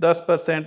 10%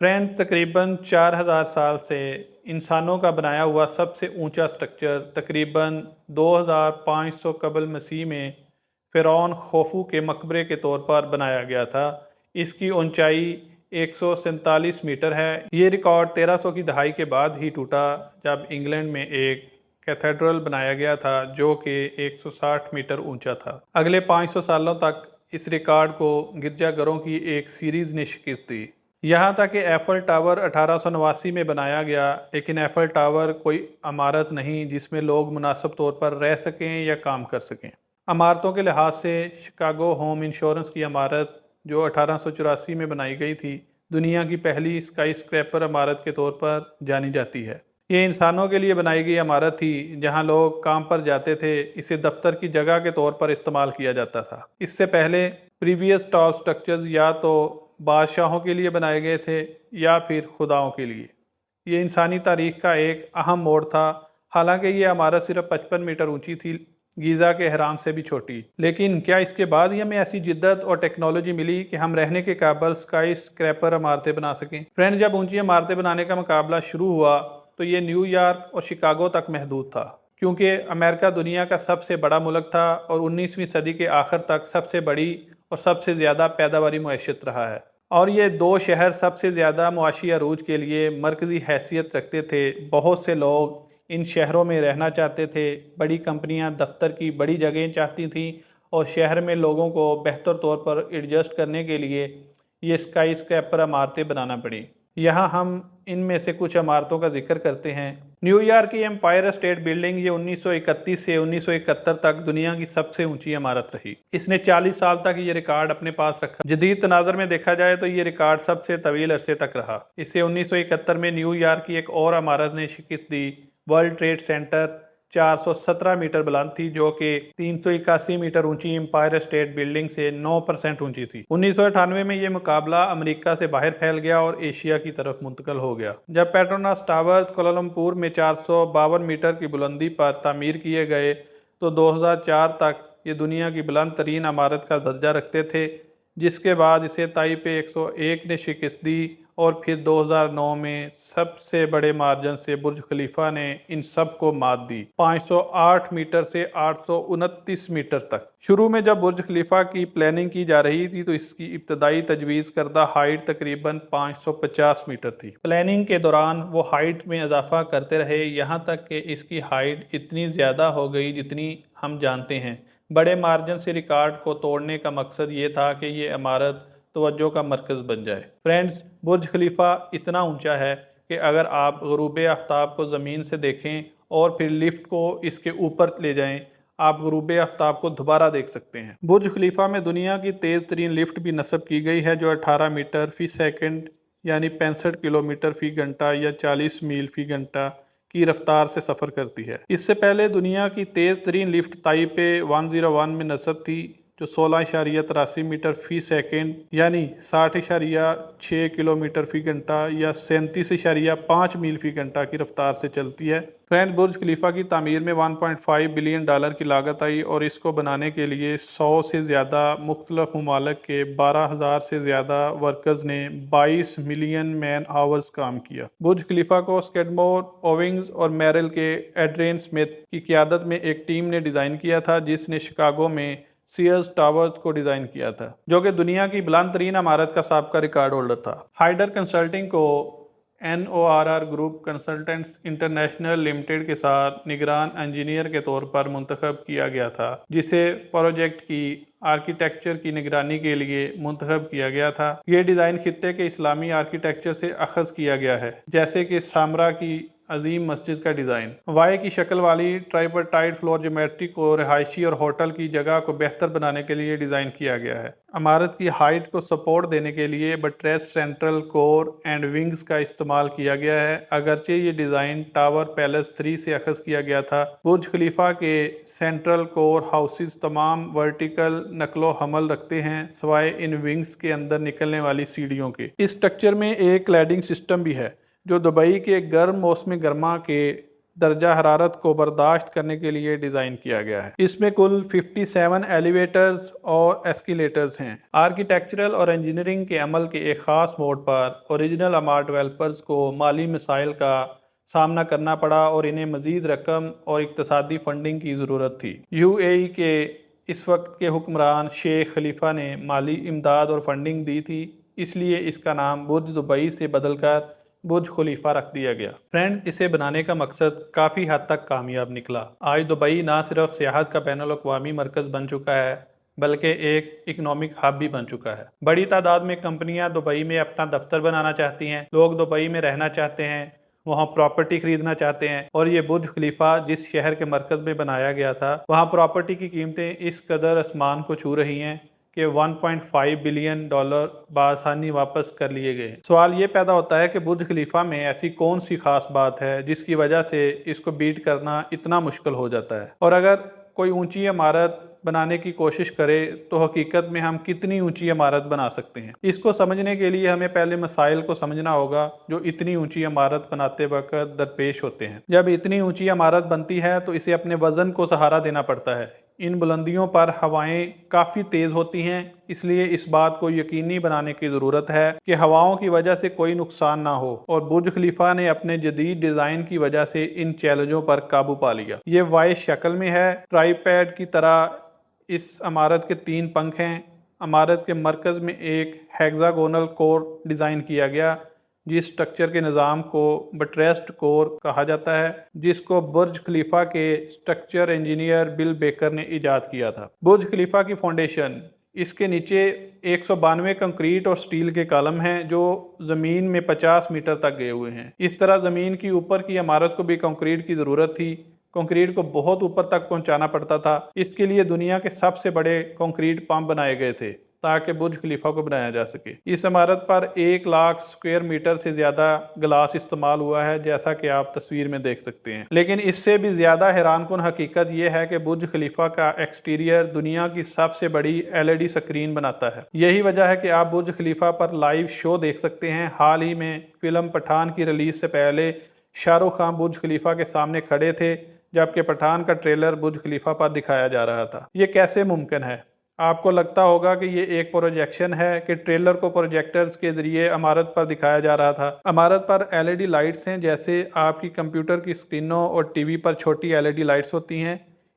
friend تقریباً 4000 سال سے انسانوں کا بنایا ہوا سب سے اونچا سٹرکچر تقریباً 2500 قبل مسیح میں فرعون خوفو کے مقبرے کے طور پر بنایا گیا تھا۔ اس کی اونچائی 147 میٹر ہے۔ یہ ریکارڈ 1300 کی دہائی کے بعد ہی ٹوٹا جب انگلینڈ میں ایک کیتھیڈرل بنایا گیا تھا جو کہ 160 میٹر اونچا تھا۔ اگلے 500 سالوں تک اس ریکارڈ کو گرجا گھروں کی ایک سیریز نے شکست دی، یہاں تک کہ ایفل ٹاور 1889 میں بنایا گیا، لیکن ایفل ٹاور کوئی عمارت نہیں جس میں لوگ مناسب طور پر رہ سکیں یا کام کر سکیں۔ عمارتوں کے لحاظ سے شکاگو ہوم انشورنس کی عمارت جو 1884 میں بنائی گئی تھی دنیا کی پہلی اسکائی اسکریپر عمارت کے طور پر جانی جاتی ہے۔ یہ انسانوں کے لیے بنائی گئی عمارت تھی جہاں لوگ کام پر جاتے تھے۔ اسے دفتر کی جگہ کے طور پر استعمال کیا جاتا تھا۔ اس سے پہلے پریویس ٹال سٹرکچرز یا تو بادشاہوں کے لیے بنائے گئے تھے یا پھر خداؤں کے لیے۔ یہ انسانی تاریخ کا ایک اہم موڑ تھا۔ حالانکہ یہ عمارت صرف 55 میٹر اونچی تھی، گیزا کے اہرام سے بھی چھوٹی، لیکن کیا اس کے بعد ہی ہمیں ایسی جدت اور ٹیکنالوجی ملی کہ ہم رہنے کے قابل اسکائی اسکریپر عمارتیں بنا سکیں؟ فرینڈ، جب اونچی عمارتیں بنانے کا مقابلہ شروع ہوا تو یہ نیو یارک اور شکاگو تک محدود تھا، کیونکہ امریکہ دنیا کا سب سے بڑا ملک تھا اور 19ویں صدی کے آخر تک سب سے بڑی اور سب سے زیادہ پیداواری معیشت رہا ہے، اور یہ دو شہر سب سے زیادہ معاشی عروج کے لیے مرکزی حیثیت رکھتے تھے۔ بہت سے لوگ ان شہروں میں رہنا چاہتے تھے، بڑی کمپنیاں دفتر کی بڑی جگہیں چاہتی تھیں، اور شہر میں لوگوں کو بہتر طور پر ایڈجسٹ کرنے کے لیے یہ اسکائی اسکریپر عمارتیں بنانا پڑیں۔ یہاں ہم ان میں سے کچھ عمارتوں کا ذکر کرتے ہیں۔ نیو یارک کی ایمپائر اسٹیٹ بلڈنگ یہ 1931 سے 1971 تک دنیا کی سب سے اونچی عمارت رہی۔ اس نے 40 سال تک یہ ریکارڈ اپنے پاس رکھا۔ جدید تناظر میں دیکھا جائے تو یہ ریکارڈ سب سے طویل عرصے تک رہا۔ اسے 1971 میں نیو یارک کی ایک اور عمارت نے شکست دی۔ ورلڈ ٹریڈ سینٹر 417 میٹر بلند تھی، جو کہ 381 میٹر اونچی امپائر اسٹیٹ بلڈنگ سے 9% اونچی تھی۔ 1998 میں یہ مقابلہ امریکہ سے باہر پھیل گیا اور ایشیا کی طرف منتقل ہو گیا، جب پیٹروناس ٹاورز کوالالمپور میں 452 میٹر کی بلندی پر تعمیر کیے گئے تو 2004 تک یہ دنیا کی بلند ترین عمارت کا درجہ رکھتے تھے، جس کے بعد اسے تائپے 101 نے شکست دی، اور پھر 2009 میں سب سے بڑے مارجن سے برج خلیفہ نے ان سب کو مات دی، 508 میٹر سے 829 میٹر تک۔ شروع میں جب برج خلیفہ کی پلاننگ کی جا رہی تھی تو اس کی ابتدائی تجویز کردہ ہائٹ تقریباً 550 میٹر تھی۔ پلاننگ کے دوران وہ ہائٹ میں اضافہ کرتے رہے، یہاں تک کہ اس کی ہائٹ اتنی زیادہ ہو گئی جتنی ہم جانتے ہیں۔ بڑے مارجن سے ریکارڈ کو توڑنے کا مقصد یہ تھا کہ یہ عمارت توجہ کا مرکز بن جائے۔ فرینڈز، برج خلیفہ اتنا اونچا ہے کہ اگر آپ غروب آفتاب کو زمین سے دیکھیں اور پھر لفٹ کو اس کے اوپر لے جائیں، آپ غروب آفتاب کو دوبارہ دیکھ سکتے ہیں۔ برج خلیفہ میں دنیا کی تیز ترین لفٹ بھی نصب کی گئی ہے، جو 18 میٹر فی سیکنڈ یعنی 65 کلومیٹر فی گھنٹہ یا 40 میل فی گھنٹہ کی رفتار سے سفر کرتی ہے۔ اس سے پہلے دنیا کی تیز ترین لفٹ تائپے 101 میں نصب تھی، جو 16.83 میٹر فی سیکنڈ یعنی 60.6 کلومیٹر فی گھنٹہ یا 37.5 میل فی گھنٹہ کی رفتار سے چلتی ہے۔ فرینڈ، برج خلیفہ کی تعمیر میں 1.5 بلین ڈالر کی لاگت آئی اور اس کو بنانے کے لیے 100 سے زیادہ مختلف ممالک کے 12,000 سے زیادہ ورکرز نے 22 ملین مین آورز کام کیا۔ برج خلیفہ کو اسکیڈمور، اوونگز اور میرل کے ایڈرین اسمتھ کی قیادت میں ایک ٹیم نے ڈیزائن کیا تھا، جس نے شکاگو میں سیئرز ٹاورز کو ڈیزائن کیا تھا، جو کہ دنیا کی بلند ترین عمارت کا سابقہ ریکارڈ ہولڈر تھا۔ ہائیڈر کنسلٹنگ کو NORR group consultants international limited کے ساتھ نگران انجینئر کے طور پر منتخب کیا گیا تھا، جسے پروجیکٹ کی آرکیٹیکچر کی نگرانی کے لیے منتخب کیا گیا تھا۔ یہ ڈیزائن خطے کے اسلامی آرکیٹیکچر سے اخذ کیا گیا ہے، جیسے کہ سامرا کی عظیم مسجد کا ڈیزائن۔ وائی کی شکل والی ٹرائپرٹائٹ فلور جیومیٹری کو رہائشی اور ہوٹل کی جگہ کو بہتر بنانے کے لیے ڈیزائن کیا گیا ہے۔ عمارت کی ہائٹ کو سپورٹ دینے کے لیے buttress central core and wings کا استعمال کیا گیا ہے۔ اگرچہ یہ ڈیزائن ٹاور پیلس 3 سے اخذ کیا گیا تھا، برج خلیفہ کے سینٹرل کور ہاؤسز تمام ورٹیکل نقل و حمل رکھتے ہیں، سوائے ان ونگز کے اندر نکلنے والی سیڑھیوں کے۔ اس سٹرکچر میں ایک کلیڈنگ سسٹم بھی ہے، جو دبئی کے گرم موسم گرما کے درجہ حرارت کو برداشت کرنے کے لیے ڈیزائن کیا گیا ہے۔ اس میں کل 57 ایلیویٹرز اور ایسکیلیٹرز ہیں۔ آرکیٹیکچرل اور انجینئرنگ کے عمل کے ایک خاص موڑ پر اوریجنل امار ڈیولپرز کو مالی مسائل کا سامنا کرنا پڑا اور انہیں مزید رقم اور اقتصادی فنڈنگ کی ضرورت تھی۔ یو اے ای کے اس وقت کے حکمران شیخ خلیفہ نے مالی امداد اور فنڈنگ دی تھی، اس لیے اس کا نام برج دبئی سے بدل کر برج خلیفہ رکھ دیا گیا۔ فرینڈ، اسے بنانے کا مقصد کافی حد تک کامیاب نکلا۔ آج دبئی نہ صرف سیاحت کا بین الاقوامی مرکز بن چکا ہے بلکہ ایک اکنامک ہب بھی بن چکا ہے۔ بڑی تعداد میں کمپنیاں دبئی میں اپنا دفتر بنانا چاہتی ہیں، لوگ دبئی میں رہنا چاہتے ہیں، وہاں پراپرٹی خریدنا چاہتے ہیں، اور یہ برج خلیفہ جس شہر کے مرکز میں بنایا گیا تھا وہاں پراپرٹی کی قیمتیں اس قدر آسمان کو چھو رہی ہیں کہ 1.5 بلین ڈالر بآسانی واپس کر لیے گئے ہیں۔ سوال یہ پیدا ہوتا ہے کہ برج خلیفہ میں ایسی کون سی خاص بات ہے جس کی وجہ سے اس کو بیٹ کرنا اتنا مشکل ہو جاتا ہے، اور اگر کوئی اونچی عمارت بنانے کی کوشش کرے تو حقیقت میں ہم کتنی اونچی عمارت بنا سکتے ہیں؟ اس کو سمجھنے کے لیے ہمیں پہلے مسائل کو سمجھنا ہوگا جو اتنی اونچی عمارت بناتے وقت درپیش ہوتے ہیں۔ جب اتنی اونچی عمارت بنتی ہے تو اسے اپنے وزن کو سہارا دینا پڑتا ہے۔ ان بلندیوں پر ہوائیں کافی تیز ہوتی ہیں، اس لیے اس بات کو یقینی بنانے کی ضرورت ہے کہ ہواؤں کی وجہ سے کوئی نقصان نہ ہو، اور برج خلیفہ نے اپنے جدید ڈیزائن کی وجہ سے ان چیلنجوں پر قابو پا لیا۔ یہ وائس شکل میں ہے، ٹرائی پیڈ کی طرح۔ اس عمارت کے 3 پنکھ ہیں۔ عمارت کے مرکز میں ایک ہیگزاگونل کور ڈیزائن کیا گیا جس سٹرکچر کے نظام کو بٹریسڈ کور کہا جاتا ہے، جس کو برج خلیفہ کے سٹرکچر انجینئر بل بیکر نے ایجاد کیا تھا۔ برج خلیفہ کی فاؤنڈیشن، اس کے نیچے 192 کنکریٹ اور سٹیل کے کالم ہیں جو زمین میں 50 میٹر تک گئے ہوئے ہیں۔ اس طرح زمین کی اوپر کی عمارت کو بھی کنکریٹ کی ضرورت تھی۔ کنکریٹ کو بہت اوپر تک پہنچانا پڑتا تھا۔ اس کے لیے دنیا کے سب سے بڑے کنکریٹ پمپ بنائے گئے تھے تاکہ برج خلیفہ کو بنایا جا سکے۔ اس عمارت پر 1 لاکھ اسکوائر میٹر سے زیادہ گلاس استعمال ہوا ہے، جیسا کہ آپ تصویر میں دیکھ سکتے ہیں۔ لیکن اس سے بھی زیادہ حیران کن حقیقت یہ ہے کہ برج خلیفہ کا ایکسٹیریئر دنیا کی سب سے بڑی LED سکرین بناتا ہے۔ یہی وجہ ہے کہ آپ برج خلیفہ پر لائیو شو دیکھ سکتے ہیں۔ حال ہی میں فلم پٹھان کی ریلیز سے پہلے شاہ رخ خان برج خلیفہ کے سامنے کھڑے تھے جبکہ پٹھان کا ٹریلر برج خلیفہ پر دکھایا جا رہا تھا۔ یہ کیسے ممکن ہے؟ آپ کو لگتا ہوگا کہ یہ ایک پروجیکشن ہے کہ ٹریلر کو پروجیکٹرز کے ذریعے عمارت پر دکھایا جا رہا تھا۔ عمارت پر LED لائٹس ہیں جیسے آپ کی کمپیوٹر کی سکرینوں اور ٹی وی پر چھوٹی LED لائٹس ہوتی ہیں۔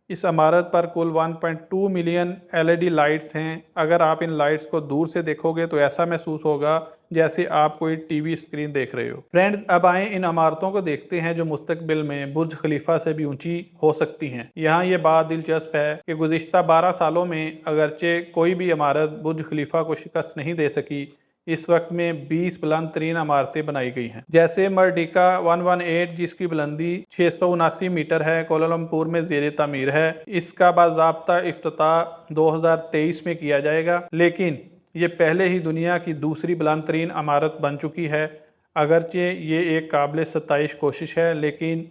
اس عمارت پر کل 1.2 ملین LED لائٹس ہیں۔ اگر آپ ان لائٹس کو دور سے دیکھو گے تو ایسا محسوس ہوگا جیسے آپ کوئی ٹی وی اسکرین دیکھ رہے ہو۔ فرینڈز، اب آئیں ان عمارتوں کو دیکھتے ہیں جو مستقبل میں برج خلیفہ سے بھی اونچی ہو سکتی ہیں۔ یہاں یہ بات دلچسپ ہے کہ گزشتہ 12 سالوں میں اگرچہ کوئی بھی عمارت برج خلیفہ کو شکست نہیں دے سکی، اس وقت میں 20 بلند ترین عمارتیں بنائی گئی ہیں، جیسے مردیکا 118 جس کی بلندی 679 میٹر ہے، کوالالمپور میں زیر تعمیر ہے۔ اس کا باضابطہ افتتاح 2023 میں کیا جائے گا، لیکن یہ پہلے ہی دنیا کی دوسری بلند ترین عمارت بن چکی ہے۔ اگرچہ یہ ایک قابل ستائش کوشش ہے، لیکن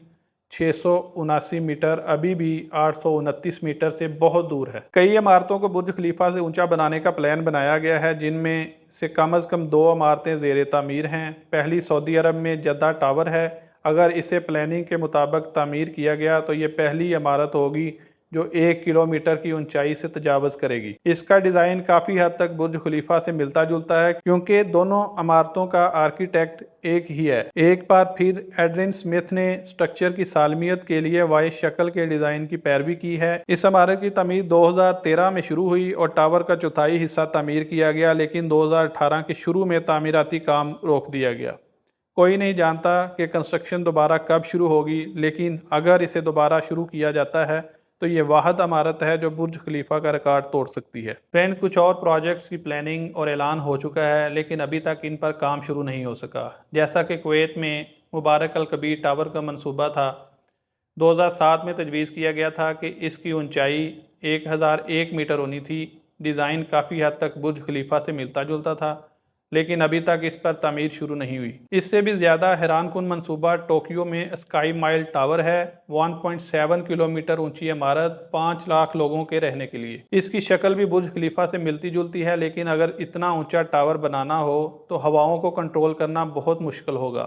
679 میٹر ابھی بھی 829 میٹر سے بہت دور ہے۔ کئی عمارتوں کو برج خلیفہ سے اونچا بنانے کا پلان بنایا گیا ہے، جن میں سے کم از کم 2 عمارتیں زیر تعمیر ہیں۔ پہلی سعودی عرب میں جدہ ٹاور ہے۔ اگر اسے پلاننگ کے مطابق تعمیر کیا گیا تو یہ پہلی عمارت ہوگی جو 1 کلومیٹر کی اونچائی سے تجاوز کرے گی۔ اس کا ڈیزائن کافی حد تک برج خلیفہ سے ملتا جلتا ہے کیونکہ دونوں عمارتوں کا آرکیٹیکٹ ایک ہی ہے۔ ایک بار پھر ایڈرین سمتھ نے سٹرکچر کی سالمیت کے لیے وائس شکل کے ڈیزائن کی پیروی کی ہے۔ اس عمارت کی تعمیر 2013 میں شروع ہوئی اور ٹاور کا چوتھائی حصہ تعمیر کیا گیا، لیکن 2018 کے شروع میں تعمیراتی کام روک دیا گیا۔ کوئی نہیں جانتا کہ کنسٹرکشن دوبارہ کب شروع ہوگی، لیکن اگر اسے دوبارہ شروع کیا جاتا ہے تو یہ واحد عمارت ہے جو برج خلیفہ کا ریکارڈ توڑ سکتی ہے۔ فرینڈز، کچھ اور پروجیکٹس کی پلاننگ اور اعلان ہو چکا ہے، لیکن ابھی تک ان پر کام شروع نہیں ہو سکا۔ جیسا کہ کویت میں مبارک الکبیر ٹاور کا منصوبہ تھا، 2007 میں تجویز کیا گیا تھا کہ اس کی اونچائی 1001 میٹر ہونی تھی۔ ڈیزائن کافی حد تک برج خلیفہ سے ملتا جلتا تھا، لیکن ابھی تک اس پر تعمیر شروع نہیں ہوئی۔ اس سے بھی زیادہ حیران کن منصوبہ ٹوکیو میں اسکائی مائل ٹاور ہے، 1.7 کلومیٹر اونچی عمارت 5 لاکھ لوگوں کے رہنے کے لیے۔ اس کی شکل بھی برج خلیفہ سے ملتی جلتی ہے، لیکن اگر اتنا اونچا ٹاور بنانا ہو تو ہواؤں کو کنٹرول کرنا بہت مشکل ہوگا۔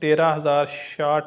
13,060